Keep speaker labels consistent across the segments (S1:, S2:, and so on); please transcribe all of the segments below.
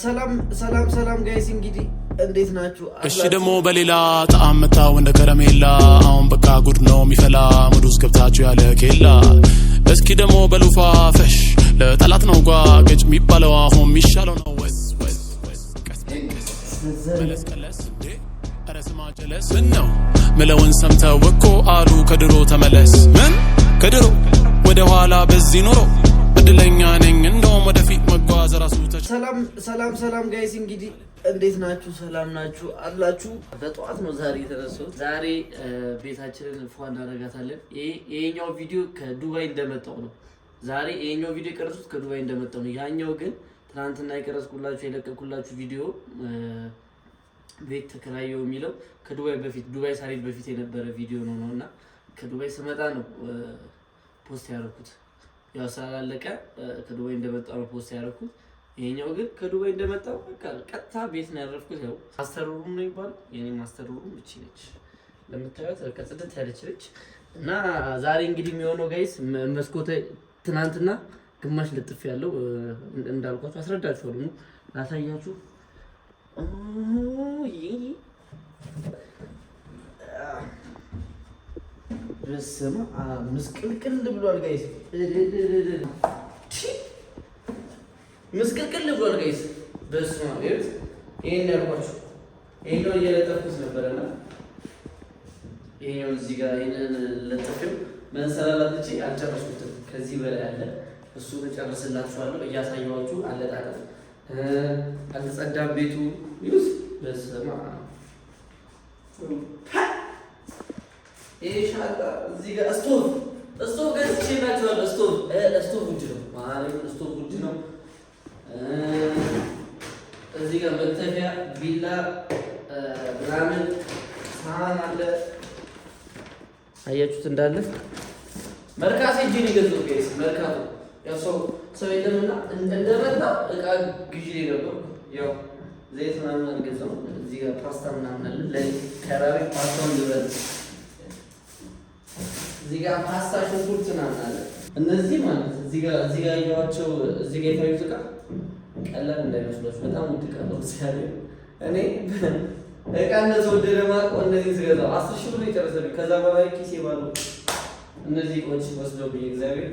S1: ሰላም ጋይስ እንግዲህ እንዴት ናችሁ?
S2: እሺ ደግሞ በሌላ ጣዕም መታው እንደ ከረሜላ አሁን በቃ ጉድ ነው የሚፈላ ሙድ ውስጥ ገብታችሁ ያለ ኬላ እስኪ ደግሞ በሉፋ ፈሽ ለጠላት ነው ጓገጭ የሚባለው አሁን የሚሻለው ነው ወስ ቀለስ ኧረ ስማ ጀለስ ነው ምለውን ሰምተው እኮ አሉ ከድሮ ተመለስ ምን ከድሮ ወደ ኋላ በዚህ ኖሮ እድለኛ ነኝ እንደውም ወደፊት መጓዝ ራሱ
S1: ሰላም ጋይስ እንግዲህ እንዴት ናችሁ? ሰላም ናችሁ አላችሁ? በጠዋት ነው ዛሬ የተነሳሁት። ዛሬ ቤታችንን ፏ እናደርጋታለን። ይሄኛው ቪዲዮ ከዱባይ እንደመጣው ነው። ዛሬ ይሄኛው ቪዲዮ የቀረጽኩት ከዱባይ እንደመጣው ነው። ያኛው ግን ትናንትና የቀረጽኩላችሁ የለቀኩላችሁ ቪዲዮ ቤት ተከራየው የሚለው ከዱባይ በፊት ዱባይ ሳልሄድ በፊት የነበረ ቪዲዮ ነውና ከዱባይ ስመጣ ነው ፖስት ያደረኩት። ያው ስላለቀ ከዱባይ እንደመጣው ነው ፖስት ያደረኩት። ይሄኛው ግን ከዱባይ እንደመጣው በቃ ቀጥታ ቤት ነው ያረፍኩት። ያው ማስተር ሩም ነው ይባል የኔ ማስተር ሩም እቺ ነች ለምታዩት ከጽድት ያለች ነች። እና ዛሬ እንግዲህ የሚሆነው ጋይስ መስኮት ትናንትና ግማሽ ልጥፍ ያለው እንዳልኳችሁ አስረዳችኋለሁ ነው ላሳያችሁ። በስመ አብ ምስቅልቅል ብሏል ጋይስ ምስቅልቅል ብሏል ጋይስ በስመ አብ ይሄን ያልኳችሁ ይሄን እየለጠፍኩት ነበርና ይሄን እዚህ ጋር ይሄንን ለጥፌው መንሰላላት እቺ አልጨረስኩትም። ከዚህ በላይ አለ እሱ ተጨርስላችኋለሁ እያሳየኋችሁ አለጣጣፍ አልተጸዳም ቤቱ ይውስ በስመ አብ ይሄ ሻንጣ እዚህ ጋር ስቶቭ ገዝቼላችኋለሁ። ስቶቭ ውድ ነው ማለት ስቶቭ ውድ ነው። እዚህ ጋር መክተፊያ ቢላ ምናምን ሳህን አለ። አያችሁት እንዳለ መርካቶ ሄጄ ነው የገዛሁት ጋይስ። መርካቶ ያው ሰው የለምና እንደመጣው እቃ ግዢ ላይ ነበር። ያው ዘይት ምናምን አልገዛሁም። እዚህ ጋር ፓስታ ምናምን አለ ለከራሪ ፓስታውን ልበል። እዚህ ጋር ፓስታ ሽንኩርት ምናምን አለ። እነዚህ ማለት እዚህ ጋር ያያቸው እዚህ ጋር የታዩት እቃ ቀላል እንዳይመስላችሁ በጣም ውድ እቃ ነው። እግዚአብሔር እኔ እቃ እንደተወደደ ማውቀው እነዚህ ስገዛው 10 ሺህ ብር የጨረሰብኝ። ከዛ በላይ ኪሴ ባለው እነዚህ እቃዎች ወስዶብኝ እግዚአብሔር።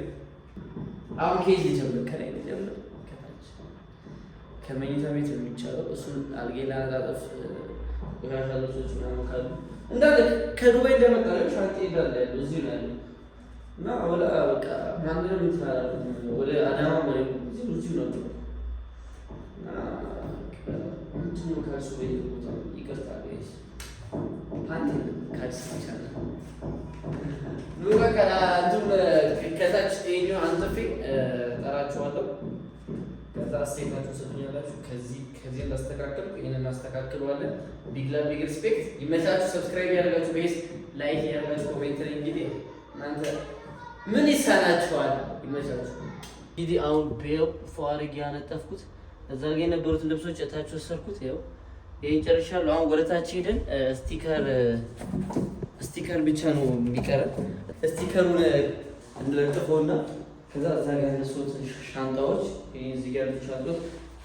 S1: አሁን ኬጅ ጀምር ከላይ ጀምር ከታች ከመኝታ ቤት የሚቻለው እሱን አልጌላ አጣጥፍ ቆሻሻ ልብሶች ምናምን ካሉ እንዳለ ከዱባይ እንደመጣ ነው ሻንጤ እንዳለ ያለው እዚህ ነው ያለው። እና ወላ በቃ ማንንም እንታላለ ወደ አዳማ ማለት እዚህ ነው ነው እንትኑ ካሱ በይቦታ ይቅርታ ጋይስ ፓንቲ ካስ ይቻላል ሉቃ ከላ እንትን ከታች ይሄኛው አንተፌ ጠራችኋለሁ። ከዛ አስተያየታችሁ ሰጥኛላችሁ። ከዚህ እናስተካክል ይሄንን እናስተካክለዋለን። ቢግ ላቭ ቢግ ሪስፔክት። ይመቻችሁ። ሰብስክራይብ ያደርጋችሁ ቤስ ላይክ ያደርጋችሁ ኮሜንት ላይ እንግዲህ እናንተ ምን ይሳናችኋል? ይመቻችሁ። እንግዲህ አሁን ቤው ፏሪግ ያነጠፍኩት እዛ ጋር የነበሩትን ልብሶች እታች ወሰርኩት። ያው ይሄን ጨርሻለሁ። አሁን ወደታች ሄደን ስቲከር ብቻ ነው የሚቀረን። ስቲከሩን እንለጥፈውና ከዛ እዛ ጋር ያነሱት ሻንጣዎች ይሄን እዚህ ጋር ልቻለሁ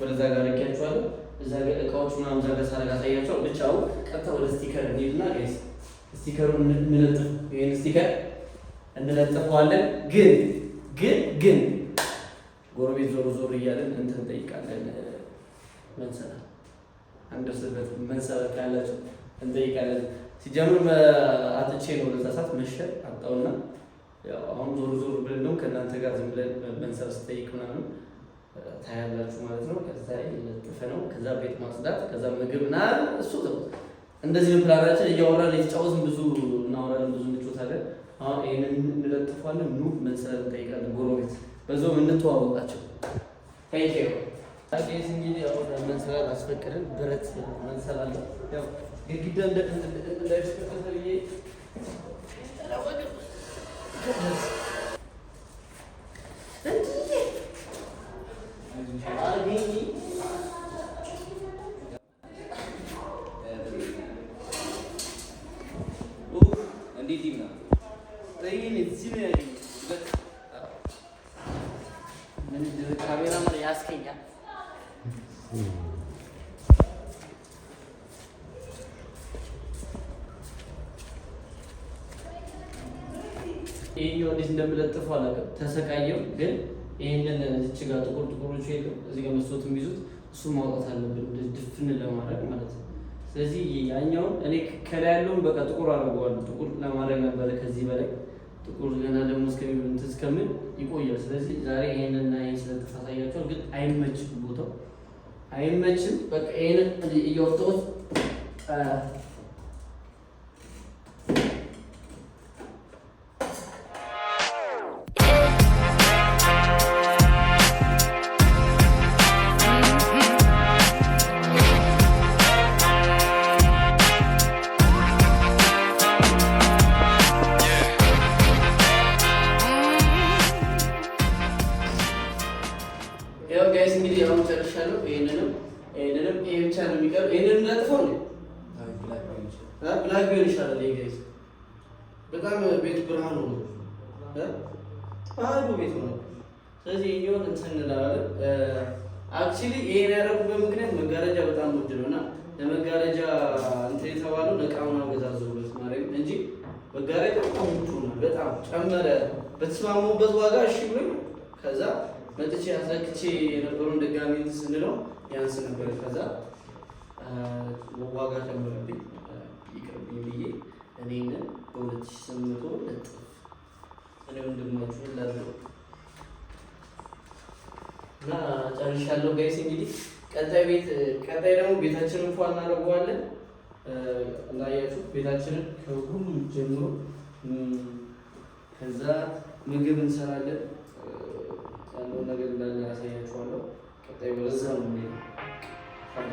S1: ወደዛ ጋር አድርጌያቸዋለሁ። እዛ ጋር እቃዎች ምናምን እዛ ጋር ሳረጋ አሳያቸዋለሁ። ብቻው ቀጥታ ወደ ስቲከር እንሂድና ጋይስ ስቲከሩን እንለጥፍ። ይሄን ስቲከር እንለጥፈዋለን። ግን ጎረቤት ዞር እያለን እንትን እንጠይቃለን። መንሰላል አንደርስበት መንሰላል ካላችሁ እንጠይቃለን። ሲጀምር አጥቼ ነው ለዛ ሰዓት መሸ አጣውና ያው አሁን ዞር ብለን ነው ከእናንተ ጋር ዝም ብለን መንሰላል ስጠይቅ ምናምን ታያላችሁ ማለት ነው። ከዛ ይለጥፈ ነው። ከዛ ቤት ማጽዳት፣ ከዛ ምግብና እሱ ነው። እንደዚህ ነው ፕላናችን። እያወራን እየተጫወትን ብዙ እናወራለን፣ ብዙ እንጫወታለን። አሁን ይሄንን እንለጥፋለን። ኑ መንሰላል እንጠይቃለን። ጎረቤት በዛው እንተዋወቃቸው። ታንክ ዩ ታዲያስ እንግዲህ አሁን መንሰላል አስፈቅደን ብረት መንሰላል ያው ግድግዳ እንዳይፈቀድ ተብዬ ካሜራ ያስከኛል ይሄኛው እንዴት እንደምለጥፈው አላውቅም። ተሰቃየው ግን ይሄንን እዚህ ጋር ጥቁር ጥቁሮቹ የለም እዚህ ጋር መስቶት የሚይዙት እሱ ማውጣት አለብን ድፍን ለማድረግ ማለት ነው። ስለዚህ ያኛውን እኔ ከላይ ያለውን በቃ ጥቁር አድርገዋለሁ። ጥቁር ለማድረግ ነበረ ከዚህ በላይ ጥቁር ገና ደግሞ እስከምን ይቆያል። ስለዚህ ዛሬ ይሄንና ይሄን ስለጥፍ አሳያቸዋል። ግን አይመችም፣ ቦታው አይመችም። በቃ ይሄንን እያወጣሁት ጋይስ እንግዲህ አሁን ጨርሻለሁ። ይሄንንም ይሄ ብቻ ነው የሚቀር። ይሄንንም ለጥፈው ነው ብላክ ቢሆን ይሻላል። ይሄ ጋይስ በጣም ቤት ብርሃን ነው አይ ቤት ነው። ስለዚህ ይሄውን እንትን እንላለን። አክቹሊ ይሄን ያደረጉበት ምክንያት መጋረጃ በጣም ውድ ነውና ለመጋረጃ እንትን የተባለው ለቃውና ገዛዘውለት ማለት እንጂ መጋረጃ በጣም ውድ ነው። በጣም ጨመረ። በተስማሙበት ዋጋ እሺ ብሎ ከዛ መጥቼ አስረክቼ የነበረውን ድጋሚ ስንለው ያንስ ነበር። ከዛ ዋጋ ጨምረብኝ ይቅርብኝ ብዬ እኔን በ2800 ለጥፍ እኔ ወንድማችሁ ላለው እና ጨርሻለሁ ጋይስ። እንግዲህ ቀጣይ ደግሞ ቤታችንን እንኳን እናደርገዋለን። እንዳያችሁ ቤታችንን ከሁሉ ጀምሮ ከዛ ምግብ እንሰራለን ያለው ነገር እንዳለ ያሳያችኋለሁ። ቀጣይ ወደዛ ነው የሚሄደው።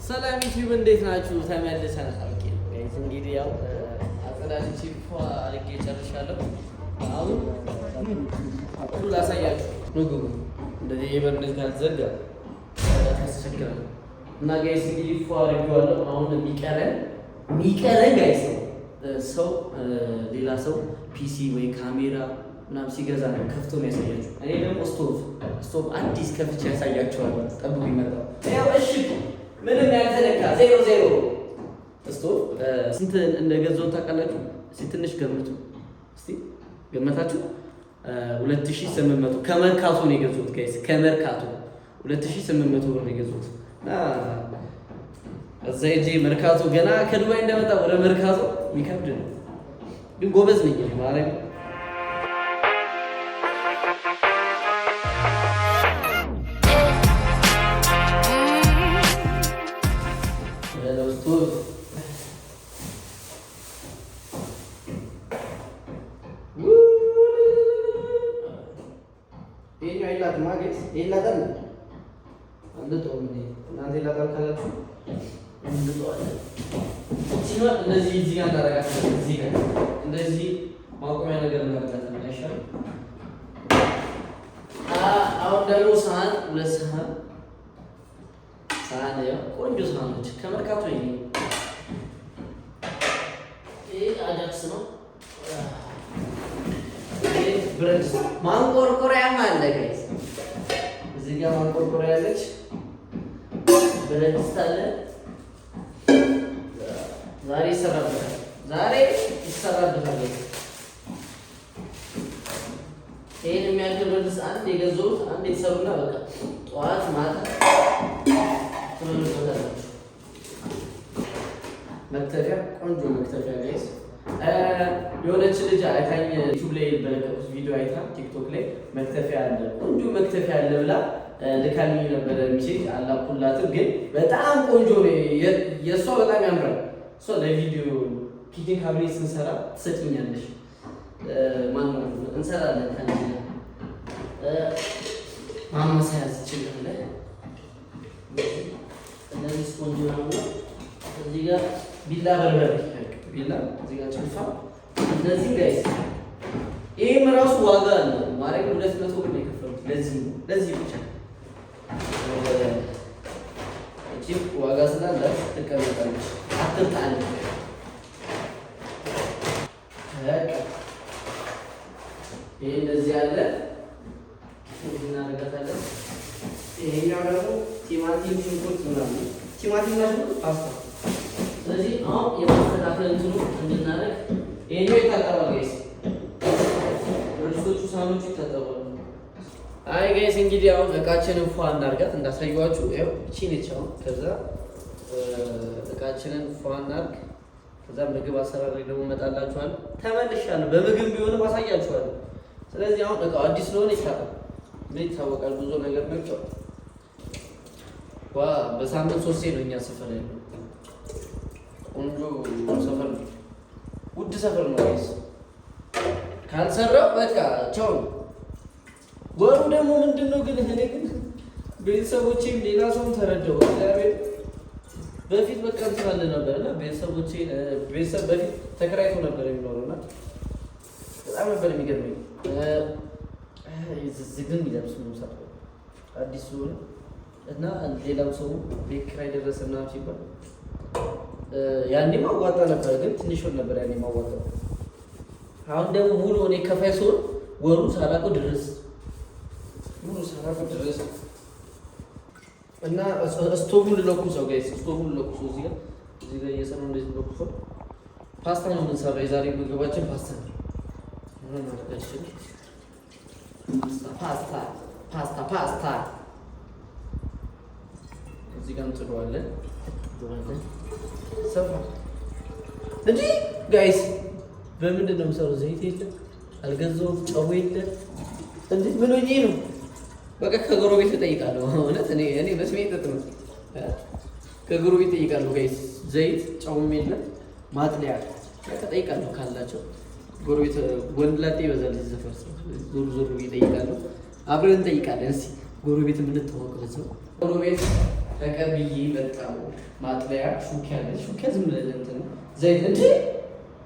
S1: ሰላም ዩቲዩብ እንዴት ናችሁ? ተመልሰናል። እንግዲህ ያው አጸዳጅ አድርጌ ጨርሻለሁ። አሁን ሁሉ ላሳያችሁ። ምግቡ እንደዚህ የበርነት ካልተዘጋ ያስቸግራል እና ጋይስ እንግዲህ አድርጌዋለሁ። አሁን የሚቀረን ጋይስ ሰው ሌላ ሰው ፒሲ ወይ ካሜራ ምናምን ሲገዛ ነው ከፍቶ የሚያሳያችሁ። እኔ ደግሞ ስቶቭ አዲስ ከፍቼ ያሳያችኋለሁ። ጠብቁ ይመጣው። ያው እሺ ምንም ያልተነካ 00 ስቶቭ ስንት እንደገዛው ታውቃላችሁ? እስቲ ትንሽ ገምቱ። እስቲ ገመታችሁ? 2800 ከመርካቶ ነው የገዛሁት ጋይስ። ከመርካቶ 2800 ብር ነው የገዛሁት። እዛ ሂጅ መርካቶ ገና ከዱባይ እንደመጣ ወደ መርካቶ የሚከብድ ነው፣ ግን ጎበዝ ነኝ ማለት ይላታል። እናንተ ይላታል ካላችሁ እንደዚህ እዚህ ጋር እናደርጋለን። እዚህ ጋር እንደዚህ ማቆሚያ ነገር እናደርጋለን። አይሻልም? አሁን ደግሞ ሳህን 2 ሳህን ያው ቆንጆ ሳህኖች ከመርካቶ ይሄ አጃክስ ነው። ብረት ማንቆርቆሪያም አለ ጋይስ። እዚህ ጋር ማንቆርቆሪያ ያለች ብረት ድስት አለ። ዛሬ ይሰራበታል። ይሄን የሚያክል ብረት ድስት አንድ የገዛሁት አንድ የተሰሩና በቃ ጠዋት ማታ ትመለከታላችሁ። መክተፊያ ቆንጆ መክተፊያ ጋይስ። የሆነች ልጅ አይታኝ ዩቲዩብ ላይ በለቀቁት ቪዲዮ አይታ ቲክቶክ ላይ መክተፊያ አለ ቆንጆ መክተፊያ አለ ብላ ልካልኝ ነበረ። ሚሴጅ አላኩላትም፣ ግን በጣም ቆንጆ ነው። የእሷ በጣም ያምራል። እሷ ለቪዲዮ ኪችን ካቢኔት ስንሰራ ትሰጥኛለሽ። ማነው እንሰራለን ከአንቺ ጋር ማማሰያ ትችላለህ። እንደዚህ ቆንጆ ነው። እዚህ ጋር ቢላ በርበሬ ቢላ እዚህ ጋር ጭልፋ እንደዚህ ጋይስ። ይሄም ራሱ ዋጋ አለው ማለት 200 ብር ነው የከፈሉት ለዚህ ብቻ። እቺ ዋጋ ስላለ ተቀምጣለች አትጣል። ይሄኛው ደግሞ ቲማቲም፣ ሽንኩርት ምናምን ቲማቲም እና ሽንኩርት ፓስታ። ስለዚህ አሁን የማስተካከል እንትኑ እንድናደርግ ይሄኛው ይታጠባል ጋይስ፣ ርዕሶቹ ሳህኖቹ ይታጠባሉ። አይ ጋይስ እንግዲህ አሁን እቃችንን ፏ እናድርጋት እንዳሳየኋችሁ። ይኸው እቺ ነች አሁን። ከዛ እቃችንን ፏ እናድርግ። ከዛ ምግብ አሰራር ላይ ደግሞ እመጣላችኋለሁ። ተመልሻለሁ። በምግብ ቢሆንም አሳያችኋለሁ። ስለዚህ አሁን እቃው አዲስ ስለሆነ ይታጠባል። ምን ይታወቃል፣ ብዙ ነገር ነው። በሳምንት 3 ነው እኛ ሰፈር ያለው። ቆንጆ ሰፈር ነው፣ ውድ ሰፈር ነው ጋይስ። ካልሰራው በቃ ቻው። ወሩ ደግሞ ምንድነው ግን እኔ ግን ቤተሰቦቼም ሌላ ሰውም ተረዳው። በፊት በቃ እንትን ነበርና ቤተሰቦቼ ቤተሰብ በፊት ተከራይቶ ነበር የሚኖረውና በጣም ነበር የሚገርመኝ። ዝግም ይለብሱ ነው ሰው አዲስ ስለሆነ እና ሌላም ሰው ቤት ኪራይ ደረሰና ሲባል ያኔ ማዋጣ ነበር፣ ግን ትንሽ ነበር ያኔ ማዋጣ። አሁን ደግሞ ሙሉ እኔ ከፋይ ሰውን ወሩ ሳላውቀው ድረስ ሙሉ ሳላውቀው ድረስ እና ስቶቭን ልለኩሰው ጋይስ፣ ስቶቭን ልለኩሰው። እዚህ ጋር እየሰራሁ እንደዚህ ልለኩሰው። ፓስታ ነው የምንሰራው። የዛሬ ምግባችን ፓስታ ነው። ምን ማድረጋችን? ፓስታ እዚህ ጋር እንጥለዋለን። ሰፋ እንጂ ጋይስ በምንድን ነው የምሰራው? ዘይት የለም፣ አልገዛሁም፣ ጨው የለም። እንዴት ምን ሆኜ ነው? በቃ ከጎረቤት እጠይቃለሁ። እውነት እኔ በስሜ ጥጥ ነው። ከጎረቤት እጠይቃለሁ ጋይስ። ዘይት ጨውም የለም፣ ማጥለያ እጠይቃለሁ ካላቸው። ጎረቤት ወንድ ላጤ ይበዛል እዚህ ሰፈር። ዞር እጠይቃለሁ። አብረን እንጠይቃለን። እስኪ ጎረቤት የምንተዋወቅበት ነው። ጎረቤት ተቀብዬ በጣም ማጥለያ ሹኪያ ዝም ብለን እንትን ዘይት እንጂ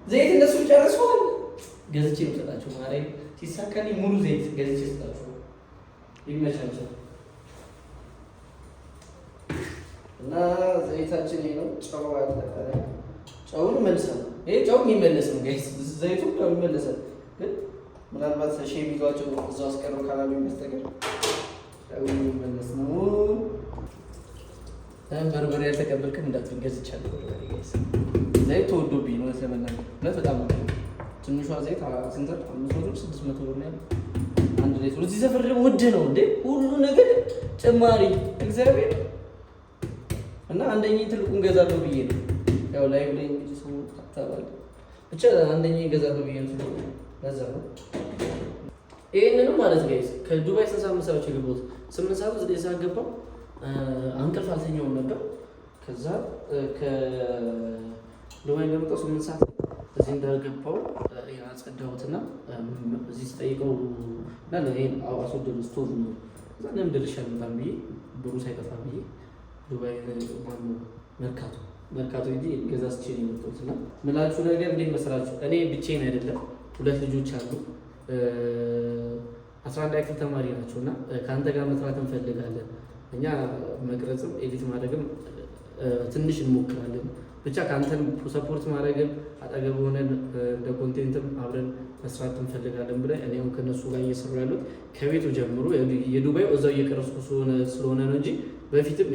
S1: ዘይት እነሱ ጨርሰዋል። ገዝቼ ነው የምሰጣቸው። ማርያም ሲሳካልኝ ሙሉ ዘይት ገዝቼ ሰጣቸው። ይመቻቸው እና ዘይታችን ይሄ ነው። ጨው አለ። ጨውን መልሰን ይሄ ጨው የሚመለስ ነው ጋይስ። ዘይቱ ነው የሚመለሰው፣ ግን ምናልባት ሼም ይዟቸው እዛው አስቀረው ካላሉ በስተቀር ጨው የሚመለስ ነው። በርበሬ ያልተቀበልክም እንዳትል ገዝቻለሁ ጋይስ። ዘይት ተወዶብኝ ነው ለመናገር፣ በጣም ነው። ትንሿ ዘይት ስንት 500 600 ብር ነው ያለው አንድ ሊትር። እዚህ ሰፈር ደግሞ ውድ ነው እንዴ ሁሉ ነገር ጭማሪ እግዚአብሔር። እና አንደኛ ትልቁን ገዛለሁ ብዬ ነው ያው ላይቭ ላይ እንግዲህ ሰው ታባል ብቻ አንደኛ ገዛለሁ ብዬ ነው። ለዛ ነው ይሄንንም ማለት ጋይስ ከዱባይ 6 ሰዓት የገባሁት 8 ሰዓት 9 ሰዓት ገባሁ። አንቀልፍ አልተኛውም ነበር። ከዛ ከዱባይ ገባሁ 8 ሰዓት እዚህ እንደገባሁ ያጸዳሁትና እዚህ ስጠይቀው እና ይሄን አስወደዱ ስቶቭ ነው እዛ ለምን ድርሻል በጣም ብዬ ብሩ ሳይጠፋ ብዬ ዱባይ መርካቶ እንጂ ገዛስቼ ነው የመጣሁት። እና ምላችሁ ነገር እንዴት መሰላችሁ? እኔ ብቻዬን አይደለም፣ 2 ልጆች አሉ። 11 ክፍል ተማሪ ናቸው። እና ከአንተ ጋር መስራት እንፈልጋለን። እኛ መቅረጽም ኤዲት ማድረግም ትንሽ እንሞክራለን። ብቻ ከአንተን ሰፖርት ማድረግም አጠገብ ሆነን እንደ ኮንቴንትም አብረን መስራት እንፈልጋለን ብለን እኔ አሁን ከነሱ ጋር እየሰሩ ያሉት ከቤቱ ጀምሮ የዱባይ እዛው እየቀረጽኩ ስለሆነ ነው እንጂ በፊትም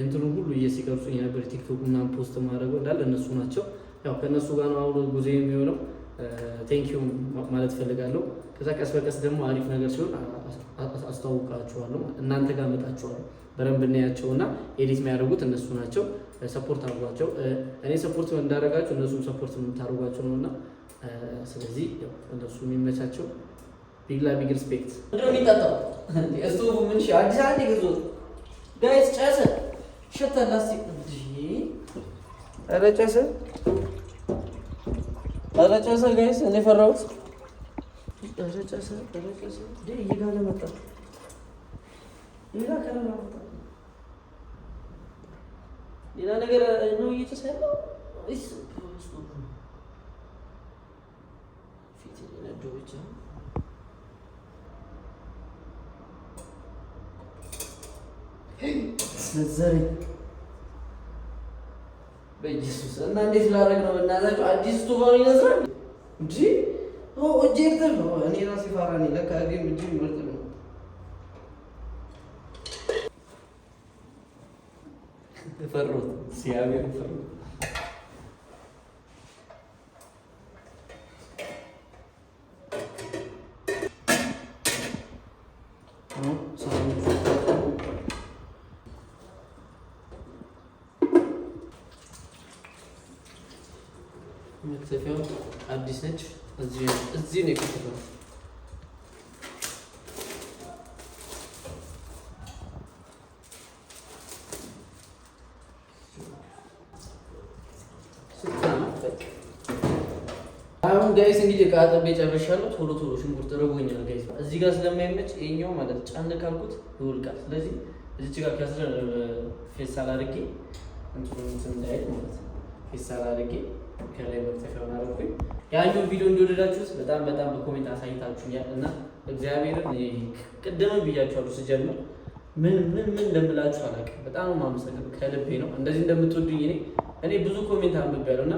S1: እንትኑ ሁሉ እየሲቀርጹ የነበር ቲክቶክ እና ፖስት ማድረገው እንዳለ እነሱ ናቸው። ያው ከነሱ ጋር ነው አሁን ጉዞ የሚሆነው። ቴንኪዩ ማለት ፈልጋለሁ። ከዛ ቀስ በቀስ ደግሞ አሪፍ ነገር ሲሆን አስተዋውቃችኋለሁ፣ እናንተ ጋር መጣችኋለሁ። በደንብ እናያቸውና ኤዲት የሚያደርጉት እነሱ ናቸው። ሰፖርት አድርጓቸው። እኔ ሰፖርት እንዳደረጋቸው እነሱም ሰፖርት የምታደርጓቸው ነውና ስለዚህ እነሱ የሚመቻቸው ቢግ ሪስፔክት። ምንድነው የሚጠጣው? ስቶቭ ምን አዲስ አንድ ይገዙት ጋይስ። ጨሰ ሸተላስ ኧረ ጨሰ ጋይስ። እኔ ፈራሁት። ኧረ ጨሰ እየጋለ መጣ። ሌላ ነገር ነው እየጨሰ ያለው። ፊት የነደው ብቻ ዘዘሪ በኢየሱስ እና እንዴት ላደርግ ነው? እናዛችሁ አዲስ ስቶቫን ይነዝራል እንጂ ኦብጀክቲቭ ነው። እኔ ራሴ ፋራ ነኝ ለካ ግን ምርጥ ነው። ፈሩት ሲያቤር ፈሩት። መክተፊያው አዲስ ነች። እዚህ ነው የከተፈው። አሁን ጋይስ እንግዲህ ዕቃ አጥቤ ጨርሻለሁ። ቶሎ ሽንኩርት ረቦኛል ጋይስ። እዚህ ጋር ስለማይመች ይኸኛው ማለት ጫን ካልኩት ይወልቃል። ስለዚህ እዚች ጋር ከስረ ፌስታል አድርጌ እንትን እንዳይል ማለት ነው። ፌስታል አድርጌ ከላይ መክተፊያውን አደረኩኝ። ያኛው ቪዲዮ እንደወደዳችሁት በጣም በኮሜንት አሳይታችሁኛል እና እግዚአብሔርን ቅድምም ብያችኋለሁ ስጀምር ምን እንደምላችሁ አላውቅም። በጣም የማመሰግነው ከልቤ ነው። እንደዚህ እንደምትወዱኝ እኔ ብዙ ኮሜንት አንብቤያለሁ እና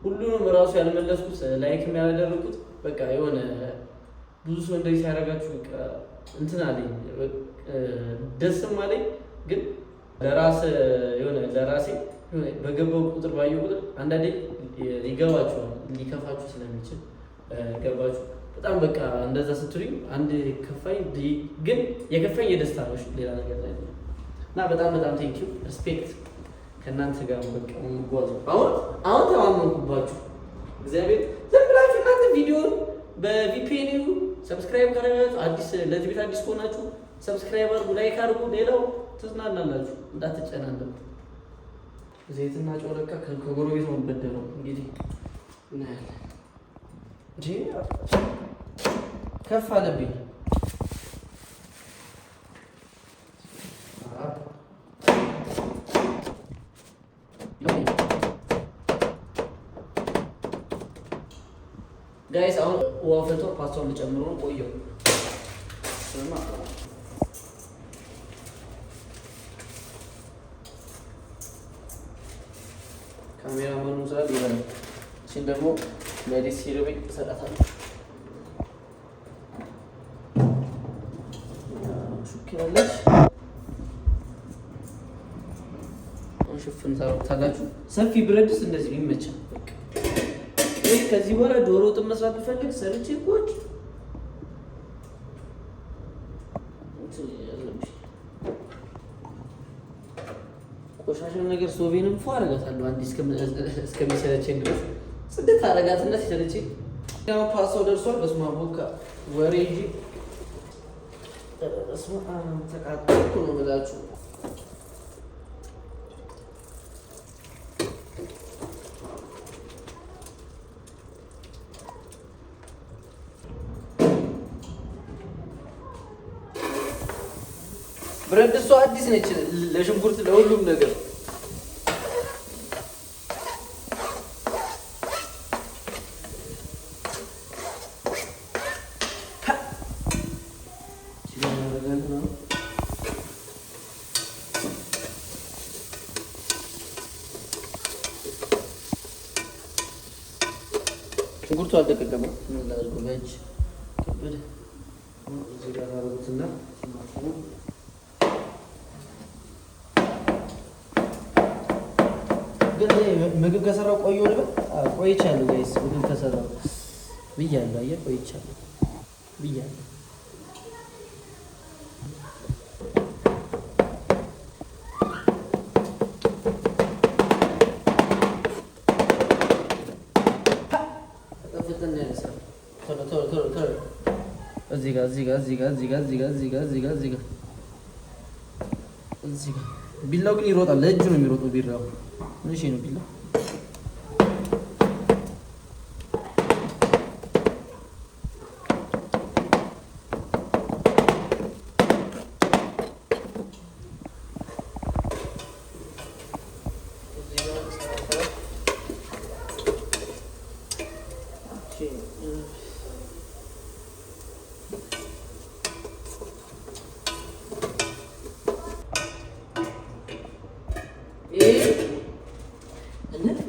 S1: ሁሉንም እራሱ ያልመለስኩት ላይክም ያላደረኩት በቃ የሆነ ብዙ ሰው እንደዚህ ሲያደርጋችሁ በቃ እንትን አለኝ ደስም አለኝ። ግን ለራሴ በገባው ቁጥር ባየው ቁጥር አንዳንዴ ይገባችኋል፣ ሊከፋችሁ ስለሚችል ገባችሁ። በጣም በቃ እንደዛ ስትሉኝ አንድ ከፋኝ፣ ግን የከፋኝ የደስታ ነው ሌላ ነገር ላይ እና በጣም ቴንኪው ሪስፔክት ከእናንተ ጋር በቃ እንጓዙ። አሁን ተማመንኩባችሁ። እግዚአብሔር ዝም ብላችሁ እናንተ ቪዲዮን በቪፒኤን ሰብስክራይብ ካደረጋችሁ አዲስ ለዚህ ቤት አዲስ ከሆናችሁ ሰብስክራይብ አድርጉ፣ ላይክ አድርጉ። ሌላው ትዝናናላችሁ፣ እንዳትጨናነቁ። ዘይትና ጨው ለካ ከጎረቤት ነው የምበደለው። እንግዲህ እናያለን እንጂ ከፍ አለብኝ። ጋይስ አሁን ውሃ ፈልቶ ፓስታውን ልጨምሮ ነው። ቆየው ካሜራማኑ ስራ ይላል። እሺን ደግሞ ለዲስ ሲርበኝ እሰጣታለሁ። ሹክራለች ሽፍን ታላችሁ። ሰፊ ብረት ድስት እንደዚህ ይመቻል። ከዚህ በኋላ ዶሮ ወጥ መስራት ብፈልግ ሰርቼ ቁጭ ቆሻሻውን ነገር ሶቬንም ፎ አደርጋታለሁ። አንዴ እስከሚሰለቸኝ ድረስ ጽድት አደርጋትና ሲሰለቸኝ ያው ፓስታው ደርሷል። በስመ አብ ቦካ ወሬ እንጂ በስመ አብ ተቃጠልኩ ነው የምላችሁ። ብረት ድስቷ አዲስ ነች፣ ለሽንኩርት ለሁሉም ነገር። ሽንኩርቱ አልደቀቀም። ምን ላድርገው? በእጅ ከበደ። እዚህ ጋር አደረጉትና ግን ምግብ ከሰራው ቆየሁ ልበል? ቆይቻለሁ ጋይስ። ምግብ ከሰራው ብያለሁ። አየህ ቆይቻለሁ ብያለሁ። እዚህ ጋር ቢላው ግን ይሮጣል። ለእጁ ነው የሚሮጠው ቢላው። እሺ ነው ቢላው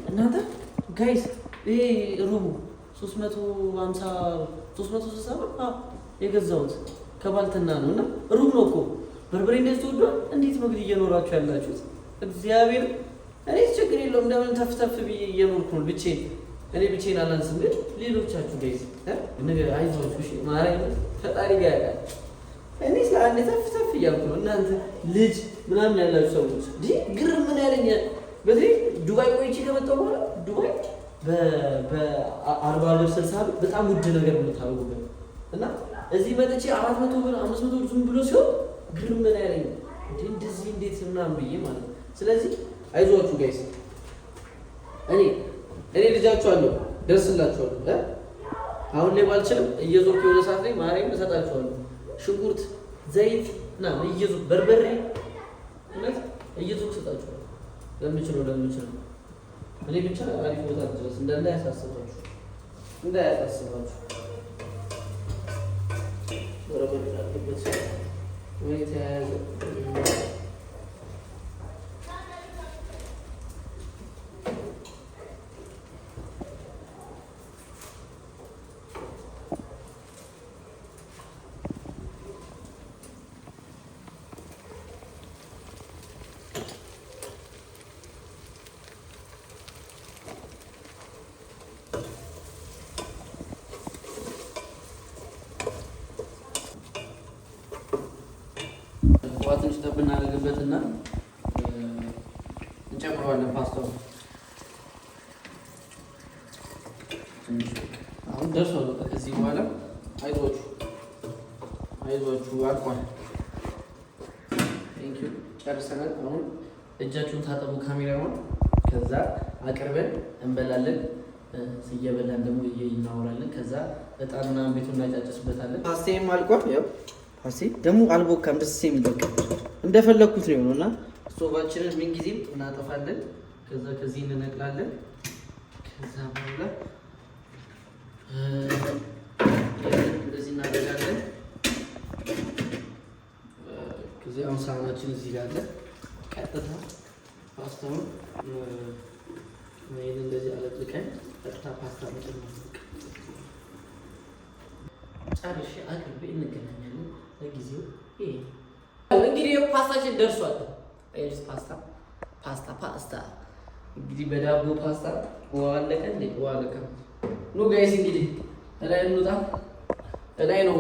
S1: እናንተ ጋይስ ይሄ ሩቡ 360 ብር የገዛሁት ከባልትና ነው እና ሩብ ነው እኮ በርበሬ እንደዚህ ተወዷል። እንዴት ነው ግን እየኖራችሁ ያላችሁት? እግዚአብሔር እኔ ችግር የለውም እንደምን ተፍተፍ ብዬ እየኖርኩ ነው ብቻዬን። እኔ ብቻዬን አላንስም፣ ግን ሌሎቻችሁ ጋይስ ነገር አይዟችሁ እሺ። ማርያም ፈጣሪ ጋር ያውቃል። እኔ ስለ አንድ ተፍተፍ እያልኩ ነው። እናንተ ልጅ ምናምን ያላችሁ ሰዎች ግርም ምን ያለኛል። በተለይ ዱባይ ቆይቼ ከመጣሁ በኋላ ዱባይ በ40 ብር 60 ብር በጣም ውድ ነገር ነው የምታደርጉበት እና እዚህ መጥቼ 400 ብር 500 ብር ዝም ብሎ ሲሆን ግርም ምን ያለኛል። እንደዚህ እንዴት ምናምን ብዬ ማለት ነው። ስለዚህ አይዟችሁ ጋይስ እኔ ልጃችኋለሁ፣ ደርስላችኋለሁ። አሁን ላይ ባልችልም እየዞርኩ የሆነ ሰዓት ላይ ማርያም እሰጣችኋለሁ። ሽንኩርት፣ ዘይት እና እየዞርኩ በርበሬ እውነት እየዞርኩ እሰጣችኋለሁ። ለምችለው እኔ ብቻ አሪፍ ቦታ ድረስ እንዳያሳስባችሁ በረበሬ አለበት ወይ የተያያዘ ትንሽ ጠብ እናደርግበትና እንጨምረዋለን ፓስታው። አሁን ደርሷል። ከዚህ በኋላ አይዟችሁ አልቋል። ጨርሰናል። አሁን እጃችሁን ታጠቡ ካሜራውን። ከዛ አቅርበን እንበላለን። እየበላን ደግሞ እናወራለን። ከዛ እጣን ምናምን ቤቱን እናጫጭስበታለን። ፓስታዬም አልቋል። ያው ፓስቴ ደግሞ አልቦካም፣ ደስ የሚል በቃ እንደፈለኩት ነው የሆነው እና ስቶቫችንን ምን ጊዜም እናጠፋለን። ከዛ ከዚህ እንነቅላለን። ከዛ በኋላ እንደዚህ እናደርጋለን። ከዚህ አሁን ሳህናችን እዚህ ጋር አለ። ቀጥታ ፓስታውን ይሄን እንደዚህ አለቅልቀን ቀጥታ ፓስታ መጨመር ጨርሼ አቅርቤ እንገናኛለን። ለጊዜው ይሄ እንግዲህ ፓስታችን ደርሷል። አይስ ፓስታ እንግዲህ በዳቦ ፓስታ ዋለቀ እንዴ ዋለቀ። ኑ ጋይስ እንግዲህ ላይ እንውጣ። ላይ ነው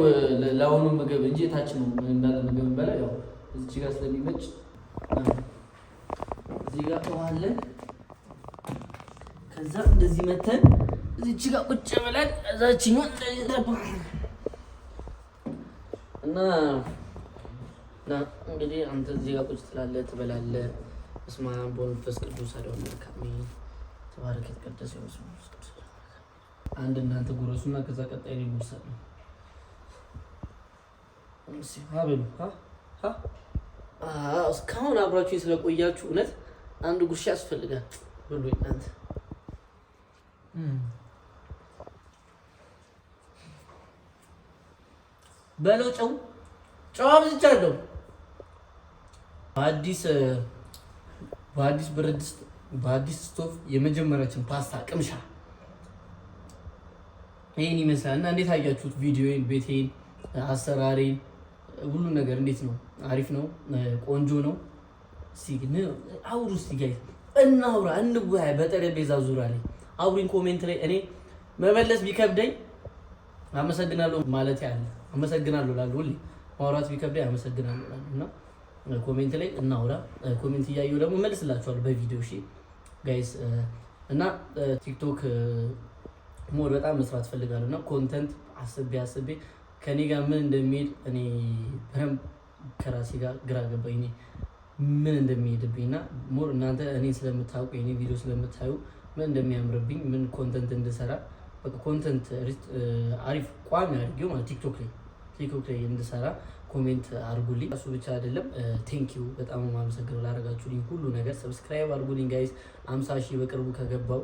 S1: ለአሁኑ ምግብ እንጂ ታች ነው እንዳለ ምግብ እንበላ። ያው እዚህ ጋር ስለሚመጭ እዚህ ጋር ተዋለን። ከዛ እንደዚህ መተን እዚህ ጋር ቁጭ ብለን እዛችኛው እና እንግዲህ አንተ እዚህ ጋር ቁጭ ትላለህ፣ ትበላለህ። በስመ አብ ወመንፈስ ቅዱስ አሐዱ አምላክ አሜን። ተባረክ የተቀደሰ ይሁን ስሙ። አንድ እናንተ ጉረሱና ከዛ ቀጣይ ነው የሚወሰደው። እስካሁን አብራችሁኝ ስለቆያችሁ እውነት አንድ ጉርሻ ያስፈልጋል ብሎ እናንተ በለው ጨው አብዝቻለሁ። በአዲስ ብረት ድስት በአዲስ ስቶቭ የመጀመሪያችን ፓስታ ቅምሻ ይሄን ይመስላል እና እንዴት አያችሁት? ቪዲዮዬን፣ ቤቴን፣ አሰራሬን ሁሉ ነገር እንዴት ነው? አሪፍ ነው? ቆንጆ ነው? አውሩ እስቲ ጋይስ፣ እናውራ፣ እንወያይ። በጠረጴዛ ዙሪያ ላይ አውሪን። ኮሜንት ላይ እኔ መመለስ ቢከብደኝ አመሰግናለሁ ማለት ያለ አመሰግናለሁ ላሉ ሁሌ ማውራት ቢከብደኝ አመሰግናለሁ ላሉ እና ኮሜንት ላይ እናውራ። ኮሜንት እያየሁ ደግሞ መልስላችኋለሁ በቪዲዮ እሺ ጋይስ። እና ቲክቶክ ሞር በጣም መስራት ፈልጋለሁ እና ኮንተንት አስቤ ከኔ ጋር ምን እንደሚሄድ እኔ በደንብ ከራሴ ጋር ግራ ገባኝ። እኔ ምን እንደሚሄድብኝና ሞር እናንተ እኔ ስለምታውቁ የኔ ቪዲዮ ስለምታዩ ምን እንደሚያምርብኝ ምን ኮንተንት እንድሰራ በቃ ኮንተንት አሪፍ ቋሚ አድርጌው ማለት ቲክቶክ ላይ እንድሰራ ኮሜንት አድርጉልኝ። እሱ ብቻ አይደለም ቴንኪው በጣም ማመሰግነው ላደረጋችሁልኝ ሁሉ ነገር። ሰብስክራይብ አድርጉልኝ ጋይስ። 50 ሺህ በቅርቡ ከገባው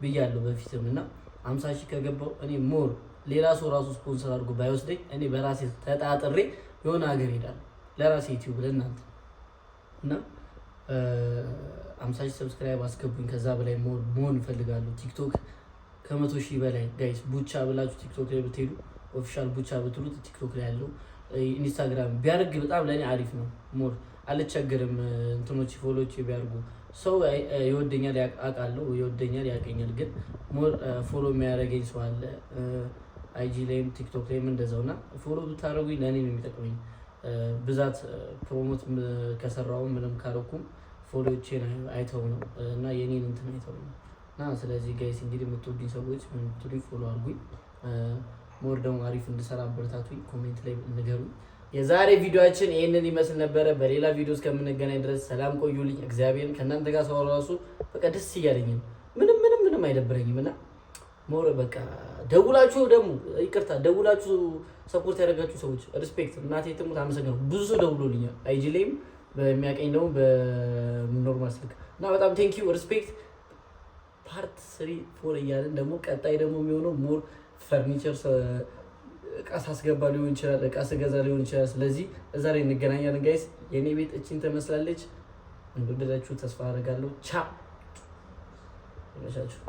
S1: ብያለሁ በፊትም እና 50 ሺህ ከገባው እኔ ሞር ሌላ ሰው ራሱ ስፖንሰር አድርጎ ባይወስደኝ እኔ በራሴ ተጣጥሬ የሆነ ሀገር ሄዳለሁ ለራሴ ዩቲዩብ ለእናንተ እና 50 ሺህ ሰብስክራይብ አስገቡኝ። ከዛ በላይ መሆን እፈልጋለሁ። ቲክቶክ ከ100 ሺህ በላይ ጋይስ። ቡቻ ብላችሁ ቲክቶክ ላይ ብትሄዱ ኦፊሻል ቡቻ ብትሉት ቲክቶክ ላይ ያለው ኢንስታግራም ቢያደርግ በጣም ለእኔ አሪፍ ነው። ሞር
S3: አልቸገርም። እንትኖች ፎሎዎች ቢያርጉ ሰው ይወደኛል አውቃለሁ፣ ይወደኛል ያቀኛል። ግን ሞር ፎሎ የሚያደርገኝ ሰው አለ አይጂ ላይም ቲክቶክ ላይም እንደዛውና ፎሎ ብታደርጉኝ ለእኔ ነው የሚጠቅመኝ። ብዛት ፕሮሞት ከሰራው ምንም ካረኩም ፎሎዎቼን አይተው ነው እና የኔን እንትን አይተው ነው እና ስለዚህ ጋይስ እንግዲህ የምትወዱኝ ሰዎች የምትወዱኝ ፎሎ አድርጉኝ። ሞር ደግሞ አሪፍ እንድሰራ አበረታቱኝ፣ ኮሜንት ላይ ንገሩኝ። የዛሬ ቪዲዮአችን ይሄንን ይመስል ነበረ። በሌላ ቪዲዮ እስከምንገናኝ ድረስ ሰላም ቆዩልኝ። እግዚአብሔርን ከእናንተ ጋር ሰው ራሱ በቃ ደስ እያለኝ ነው። ምንም አይደብረኝም እና ሞር በቃ ደውላችሁ ደግሞ ይቅርታ ደውላችሁ ሰፖርት ያደረጋችሁ ሰዎች ሪስፔክት እናቴ ትሙት አመሰግናለሁ። ብዙ ሰው ደውሎልኛል አይጂ ላይም በሚያቀኝ ደግሞ በኖርማል ስልክ እና በጣም ቴንኪዩ ሪስፔክት። ፓርት 3 እያለን ደግሞ ቀጣይ ደግሞ የሚሆነው ሞር ፈርኒቸር እቃ ሳስገባ ሊሆን ይችላል፣ እቃ ስገዛ ሊሆን ይችላል። ስለዚህ እዛ ላይ እንገናኛለን ጋይስ። የኔ ቤት እቺን ትመስላለች። እንደወደዳችሁ ተስፋ አደርጋለሁ። ቻው ይመቻችሁ።